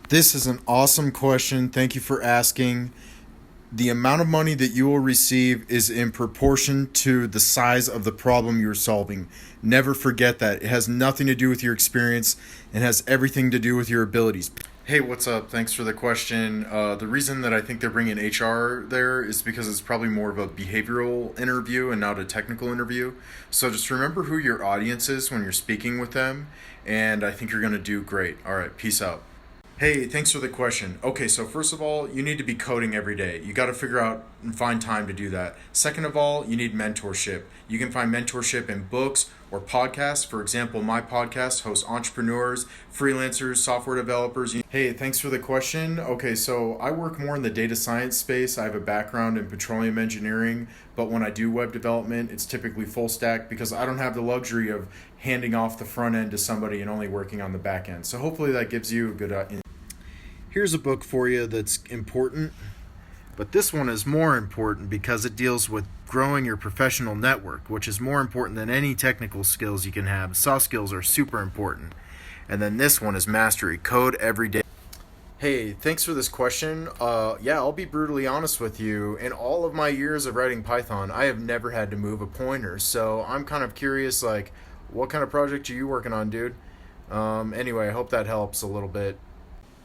This is an awesome question. Thank you for asking. The amount of money that you will receive is in proportion to the size of the problem you're solving. Never forget that. It has nothing to do with your experience and has everything to do with your abilities. Hey, what's up? Thanks for the question. The reason that I think they're bringing HR there is because it's probably more of a behavioral interview and not a technical interview. So just remember who your audience is when you're speaking with them, and I think you're going to do great. All right, peace out. Hey, thanks for the question. Okay, so first of all, you need to be coding every day. You got to figure out and find time to do that. Second of all, you need mentorship. You can find mentorship in books or podcasts. For example, my podcast hosts entrepreneurs, freelancers, software developers. Hey, thanks for the question. Okay, so I work more in the data science space. I have a background in petroleum engineering, but when I do web development, it's typically full stack because I don't have the luxury of handing off the front end to somebody and only working on the back end. So hopefully that gives you a good Here's a book for you that's important, but this one is more important because it deals with growing your professional network, which is more important than any technical skills you can have. Soft skills are super important. And then this one is Mastery, Code Every Day. Hey, thanks for this question. Yeah, I'll be brutally honest with you. In all of my years of writing Python, I have never had to move a pointer. So I'm kind of curious, like, what kind of project are you working on, dude? Anyway, I hope that helps a little bit.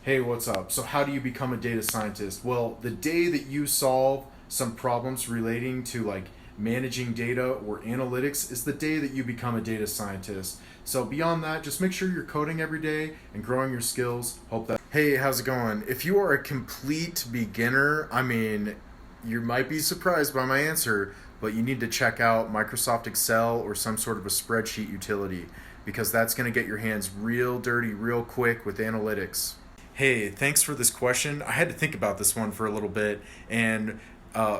Hey, what's up? So, how do you become a data scientist? Well, the day that you solve some problems relating to like managing data or analytics is the day that you become a data scientist. So, beyond that, just make sure you're coding every day and growing your skills. Hope that. Hey, how's it going? If you are a complete beginner, I mean, you might be surprised by my answer, but you need to check out Microsoft Excel or some sort of a spreadsheet utility because that's going to get your hands real dirty real quick with analytics. Hey, thanks for this question. I had to think about this one for a little bit, and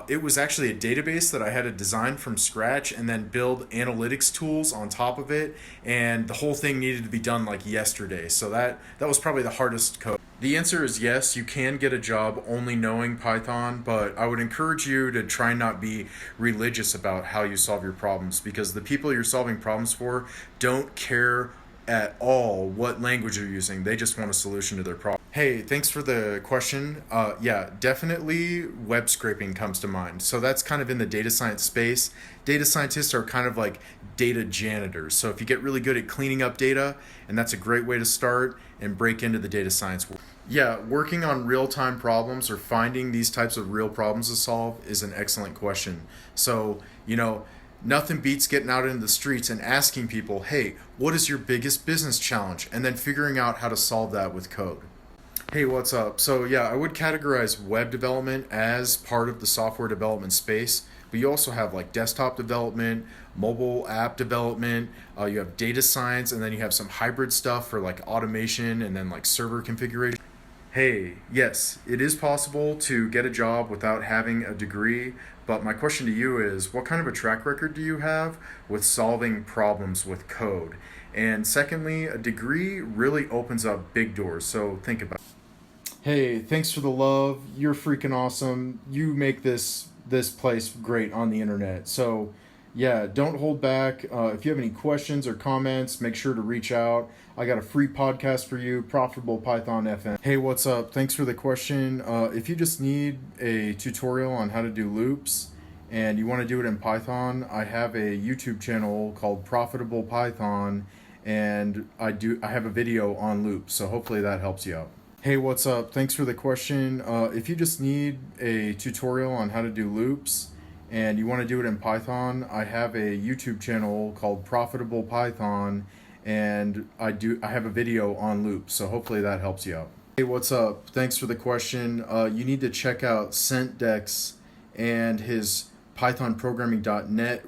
it was actually a database that I had to design from scratch and then build analytics tools on top of it, and the whole thing needed to be done like yesterday. So that was probably the hardest code. The answer is yes, you can get a job only knowing Python, but I would encourage you to try not be religious about how you solve your problems because the people you're solving problems for don't care at all what language you're using. They just want a solution to their problem. Hey, thanks for the question. Yeah, definitely web scraping comes to mind. So that's kind of in the data science space. Data scientists are kind of like data janitors. So if you get really good at cleaning up data, and that's a great way to start and break into the data science world. Yeah, working on real time problems or finding these types of real problems to solve is an excellent question. So, nothing beats getting out into the streets and asking people, hey, what is your biggest business challenge? And then figuring out how to solve that with code. Hey, what's up? So, yeah, I would categorize web development as part of the software development space, but you also have like desktop development, mobile app development, you have data science, and then you have some hybrid stuff for like automation and then like server configuration. Hey, yes, it is possible to get a job without having a degree, but my question to you is what kind of a track record do you have with solving problems with code? And secondly, a degree really opens up big doors, so think about it. Hey, thanks for the love. You're freaking awesome. You make this place great on the internet. So, yeah, don't hold back. If you have any questions or comments, make sure to reach out. I got a free podcast for you, Profitable Python FM. Hey, what's up? Thanks for the question. If you just need a tutorial on how to do loops and you want to do it in Python, I have a YouTube channel called Profitable Python, and I have a video on loops. So hopefully that helps you out. Hey, what's up? Thanks for the question. If you just need a tutorial on how to do loops and you want to do it in Python, I have a YouTube channel called Profitable Python, and I have a video on loops. So hopefully that helps you out. Hey, what's up? Thanks for the question. You need to check out CentDex and his pythonprogramming.net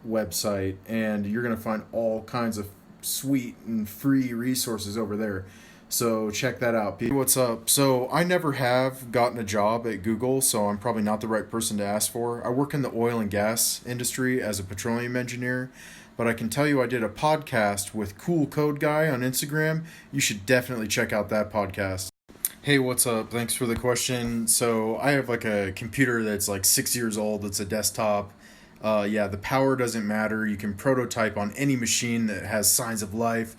website, and you're going to find all kinds of sweet and free resources over there. So check that out. Hey, what's up? So I never have gotten a job at Google, so I'm probably not the right person to ask for. I work in the oil and gas industry as a petroleum engineer, but I can tell you I did a podcast with Cool Code Guy on Instagram. You should definitely check out that podcast. Hey, what's up? Thanks for the question. So I have like a computer that's like 6 years old. It's a desktop. Yeah, the power doesn't matter. You can prototype on any machine that has signs of life.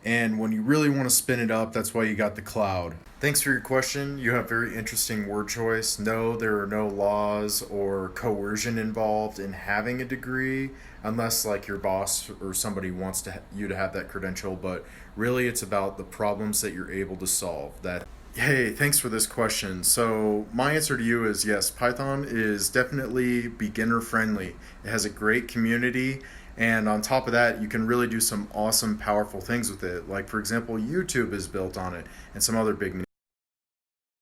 And when you really want to spin it up, that's why you got the cloud. Thanks for your question. You have very interesting word choice. No, there are no laws or coercion involved in having a degree, unless like your boss or somebody wants you to have that credential. But really, it's about the problems that you're able to solve. That Hey, thanks for this question. So, my answer to you is yes, Python is definitely beginner friendly. It has a great community, and on top of that, you can really do some awesome, powerful things with it. Like, for example, YouTube is built on it, and some other big